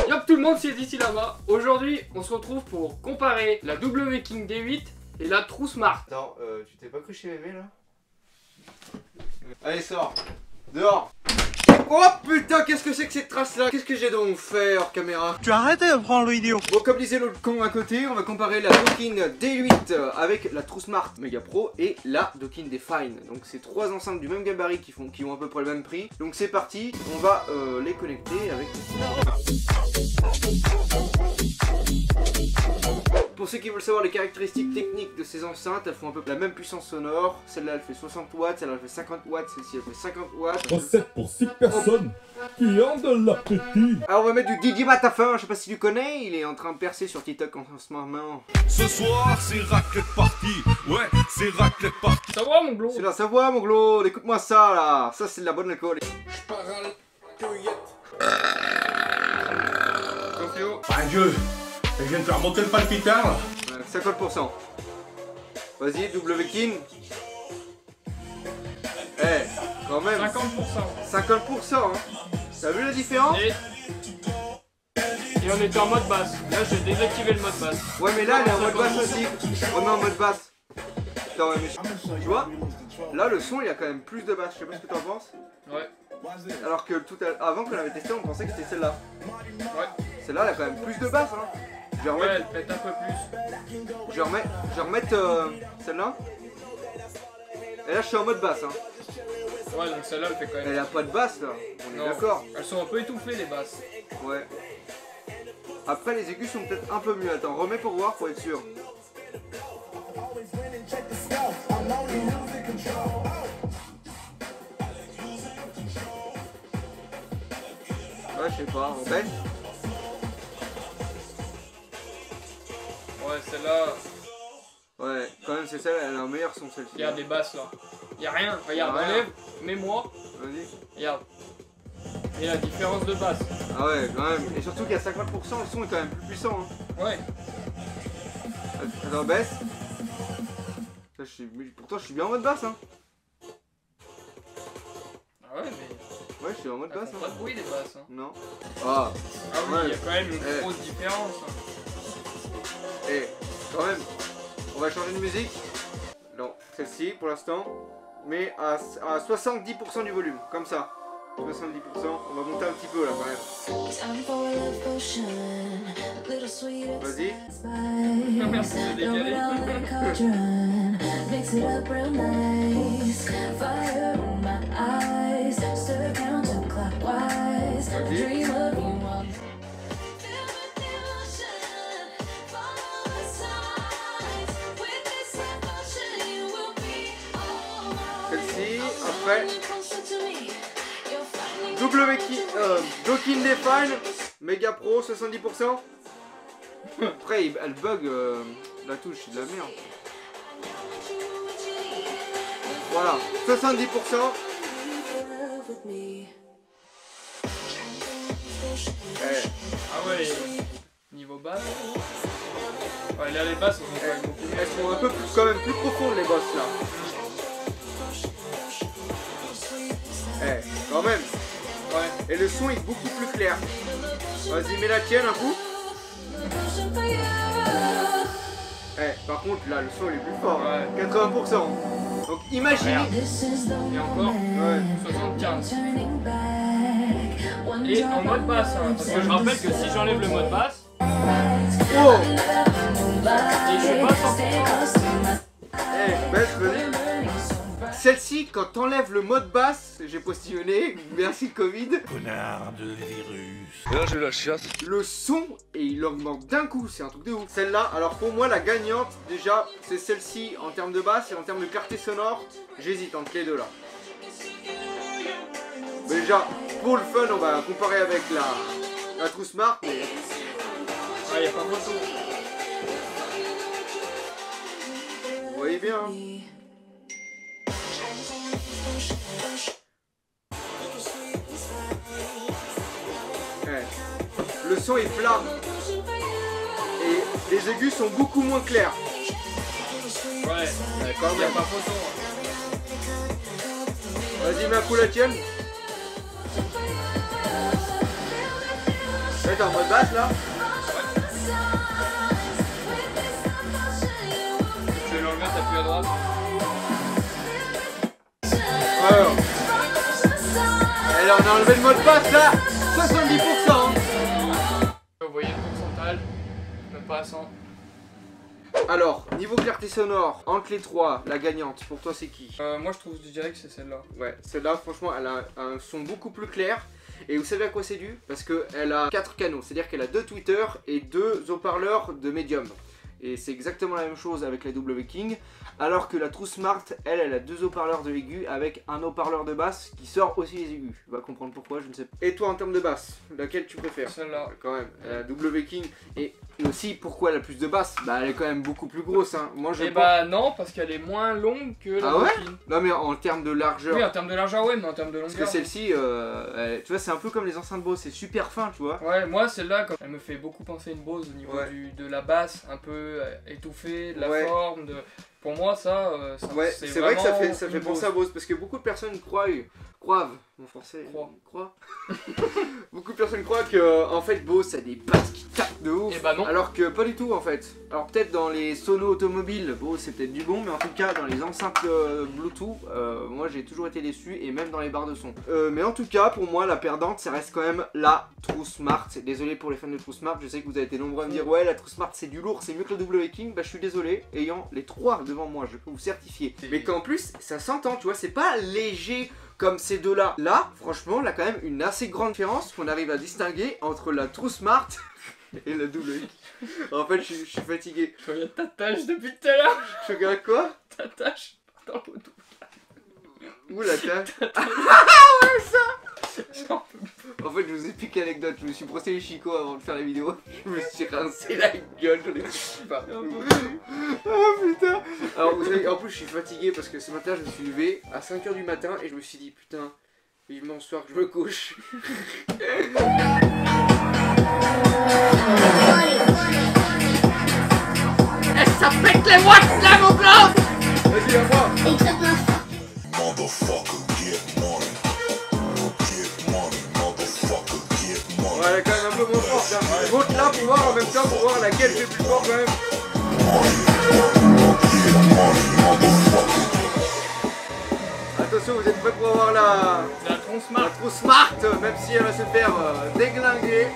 Yop tout le monde, c'est d'ici là-bas. Aujourd'hui, on se retrouve pour comparer la W King D8 et la True Smart. Attends, tu t'es pas cru chez Mémé là? Allez, sors! Dehors! Oh putain, qu'est-ce que c'est que cette trace là? Qu'est-ce que j'ai donc fait hors caméra? Tu arrêtes de prendre l'idiot. Bon, comme disait l'autre con à côté, on va comparer la Dokin D8 avec la True Smart Mega Pro et la Dokin Define. Donc c'est trois enceintes du même gabarit qui ont à peu près le même prix. Donc c'est parti, on va les connecter avec... Pour ceux qui veulent savoir les caractéristiques techniques de ces enceintes, elles font un peu la même puissance sonore. Celle-là elle fait 60 watts, celle-là elle fait 50 watts, celle-ci elle fait 50 watts. Recette pour 6 personnes qui ont de l'appétit. Alors on va mettre du Didi Matafin, je sais pas si tu connais, il est en train de percer sur TikTok en ce moment. Ce soir c'est raclette party. Ouais, c'est raclette party. Ça va mon glos? C'est la Savoie mon glos, écoute-moi ça là. Ça c'est de la bonne alcool. Ah Dieu, je viens de faire monter le palpitant là. 50%. Vas-y, W-Kin. Eh, quand même. 50%. 50%, hein. T'as vu la différence? Et on était en mode basse. Là j'ai désactivé le mode basse. Ouais, mais là elle est en mode basse aussi. On est en mode basse. Putain, ouais, mais tu vois, là le son il y a quand même plus de basse. Je sais pas ce que t'en penses. Ouais. Alors que avant qu'on avait testé, on pensait que c'était celle-là. Ouais. Celle-là elle a quand même plus de basse, hein. Je vais Ouais, remettre, elle pète un peu plus. je vais remettre celle-là. Et là je suis en mode basse, hein. Ouais, donc celle-là elle fait quand même. Elle a pas de basse là, on est Non. d'accord. Elles sont un peu étouffées les basses. Ouais. Après les aigus sont peut-être un peu mieux. Attends, remets pour voir pour être sûr. Ouais, je sais pas, on baisse. Ouais, celle-là, Ouais, quand même c'est celle, elle a un meilleur son celle-ci. il y a des basses là. Il y a rien. Regarde, Rien. enlève, mets-moi. Vas-y. Regarde. Et la différence de basse. Ah ouais, quand même. Et surtout qu'à 50%, le son est quand même plus puissant. Hein. Ouais. Attends, baisse. Là, pourtant, je suis bien en mode basse. Hein. Ah ouais, mais Ouais, je suis en mode elles basse. font pas Hein. de bruit les basses. Hein. Non. Ah, Ah oui, Ouais. il y a quand même une Eh. grosse différence. Hein. et quand même, on va changer de musique. Non, celle-ci pour l'instant. Mais à 70% du volume, comme ça. 70%, on va monter un petit peu là quand même. Vas-y. Merci de décaler. Celle-ci, après. Dokin Define, Mega Pro, 70%. Après, elle bug la touche, c'est de la merde. Voilà, 70%. Ah ouais, niveau basse. Ouais, là les basses, elles sont quand même beaucoup mieux. Elles sont un peu plus, quand même plus profondes les bosses là. Quand même. Ouais. Et le son est beaucoup plus clair. Vas-y, mets la tienne un coup. Par contre, là, le son il est plus fort. Ouais. 80%. Donc, imagine. Regarde. Et encore, Ouais. 75. Et en mode basse, hein, parce que je rappelle que si j'enlève le mode basse, Oh. et je suis pas 100%. Baisse, vas-y. Celle-ci, quand t'enlèves le mode basse, j'ai postillonné, merci Covid. Connard de virus. Et là j'ai la chiasse. Le son, et il augmente d'un coup, c'est un truc de ouf. Celle-là, alors pour moi, la gagnante, déjà, c'est celle-ci en termes de basse et en termes de clarté sonore. J'hésite entre les deux là. Mais déjà, pour le fun, on va comparer avec la True Smart. Mais... Ah, y a pas photo. Vous voyez bien. Hein. Le son est plat et les aigus sont beaucoup moins clairs. Ouais, Quand y a même. pas photo. Hein. Vas-y, mets un coup la tienne. mettre en mode basse là. Je vais l'enlever, t'appuies à droite. Alors. Alors on a enlevé le mode basse là. 70%. Vous voyez le pourcentage, même pas à 100. Alors, niveau clarté sonore, entre les trois, la gagnante, pour toi c'est qui? Moi je dirais que c'est celle-là. Ouais, celle-là franchement elle a un son beaucoup plus clair. Et vous savez à quoi c'est dû? Parce qu'elle a 4 canaux, c'est-à-dire qu'elle a 2 tweeters et 2 haut-parleurs de médium. Et c'est exactement la même chose avec la W-King. Alors que la True Smart, elle a 2 haut-parleurs de aigus avec un haut-parleur de basse qui sort aussi les aigus. Tu vas comprendre pourquoi, je ne sais pas. Et toi en termes de basse, laquelle tu préfères? Celle-là. Quand même, la W-King. Et aussi, pourquoi elle a plus de basse? Bah elle est quand même beaucoup plus grosse. Hein. Moi, je bah non, parce qu'elle est moins longue que la King. Non mais en termes de largeur. Oui, en termes de largeur, ouais, mais en termes de longueur. Parce que celle-ci, tu vois, c'est un peu comme les enceintes Bose, c'est super fin, tu vois. Ouais, moi celle-là, elle me fait beaucoup penser à une Bose au niveau de la basse, un peu étouffée, de la forme. Pour moi, ça c'est vrai que ça fait penser à Bose, parce que beaucoup de personnes croient, mon français, croient. Beaucoup de personnes croient que en fait Bose a des basses qui tapent de ouf. Et bah non. Alors que pas du tout en fait. Alors peut-être dans les sonos automobiles, Bose c'est peut-être du bon, mais en tout cas dans les enceintes Bluetooth, moi j'ai toujours été déçu, et même dans les barres de son. Mais en tout cas pour moi la perdante ça reste quand même la True Smart. Désolé pour les fans de True Smart, je sais que vous avez été nombreux à me dire ouais la True Smart c'est du lourd, c'est mieux que le W-King. Bah je suis désolé, ayant les 3 devant moi je peux vous certifier. Mais qu'en plus ça s'entend, tu vois, c'est pas léger comme ces deux là. Là, franchement, là quand même une assez grande différence qu'on arrive à distinguer entre la True Smart et la W. En fait, je suis fatigué. Je regarde ta tâche depuis tout à l'heure. Je regarde quoi? Ta tâche dans le dos. Où la tâche? Ouais, ça. En fait, je vous explique l'anecdote. Je me suis brossé les chicots avant de faire la vidéo. Je me suis rincé la gueule. J'en ai plus partout. Oh putain. Alors, vous savez, en plus, je suis fatigué parce que ce matin, je me suis levé à 5 h du matin et je me suis dit, putain, vivement ce soir que je me couche. Eh, ça pète les watts là, mon blanc. Vas-y, à moi. Ouais, elle est quand même un peu moins forte. Hein. Je vote là pour voir en même temps pour voir laquelle j'ai plus fort quand même. Attention, vous êtes prêts pour avoir la True Smart. La True Smart, même si elle va se faire déglinguer.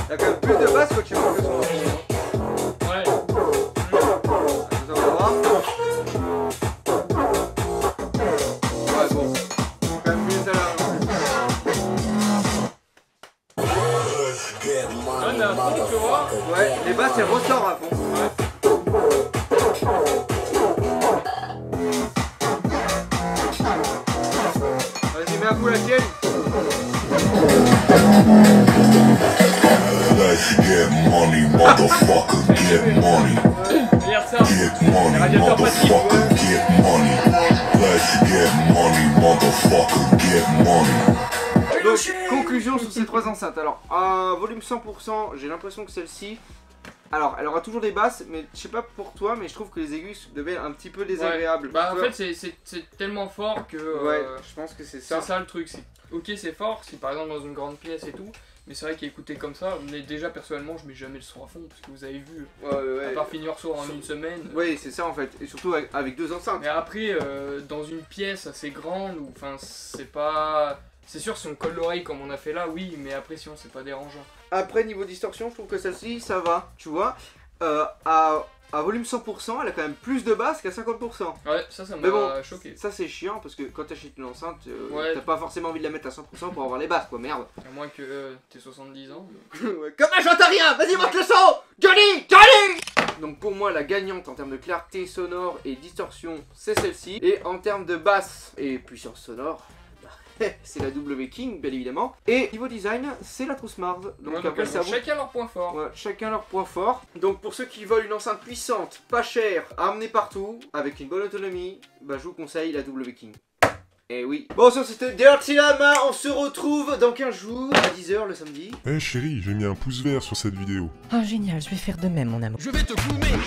T'as quand même plus de basse quand tu montes le son. Ouais. Attends, on va voir. Ouais, bon. C'est quand même mieux celle-là. On a un fond, tu vois. Ouais, les basses elles ressortent à fond. Ouais. Vas-y, mets un coup laquelle. Let's get money, motherfucker, get money. Regarde ça. Get money, motherfucker, get money. Let's get money, motherfucker, get money. Donc, conclusion sur ces 3 enceintes. Alors, à volume 100%, j'ai l'impression que celle-ci, alors, elle aura toujours des basses, mais je sais pas pour toi, mais je trouve que les aigus deviennent un petit peu désagréables. Ouais. Bah, en fait, c'est tellement fort que. Ouais, je pense que c'est ça. C'est ça le truc. Ok, c'est fort, si par exemple dans une grande pièce et tout, mais c'est vrai qu'écouter comme ça, mais déjà personnellement, je mets jamais le son à fond, parce que vous avez vu, à part finir sourd en une semaine. Oui, c'est ça en fait, et surtout avec 2 enceintes. Mais après, dans une pièce assez grande, ou enfin, c'est pas. C'est sûr, si on colle l'oreille comme on a fait là, oui, mais après, sinon, c'est pas dérangeant. Après, niveau distorsion, je trouve que celle-ci, ça va, tu vois. À volume 100%, elle a quand même plus de basse qu'à 50%. Ouais, ça m'a choqué. Ça, c'est chiant parce que quand t'achètes une enceinte, ouais. t'as pas forcément envie de la mettre à 100% pour avoir les basses, quoi, merde. À moins que t'aies 70 ans. Ouais, comment j'entends rien? Vas-y, monte le son! Johnny! Johnny! Donc pour moi, la gagnante en termes de clarté sonore et distorsion, c'est celle-ci. Et en termes de basse et puissance sonore, c'est la W-King, bien évidemment. Et niveau design, c'est la True Smart. Donc ouais, après, ça chacun leur point fort. Ouais, chacun leur point fort. Donc pour ceux qui veulent une enceinte puissante, pas chère, à emmener partout, avec une bonne autonomie, bah je vous conseille la W-King. Et oui. Bon, ça c'était Dirty Lama, on se retrouve dans 15 jours, à 10 h le samedi. Eh chérie, j'ai mis un pouce vert sur cette vidéo. Oh génial, je vais faire de même mon amour. Je vais te fumer.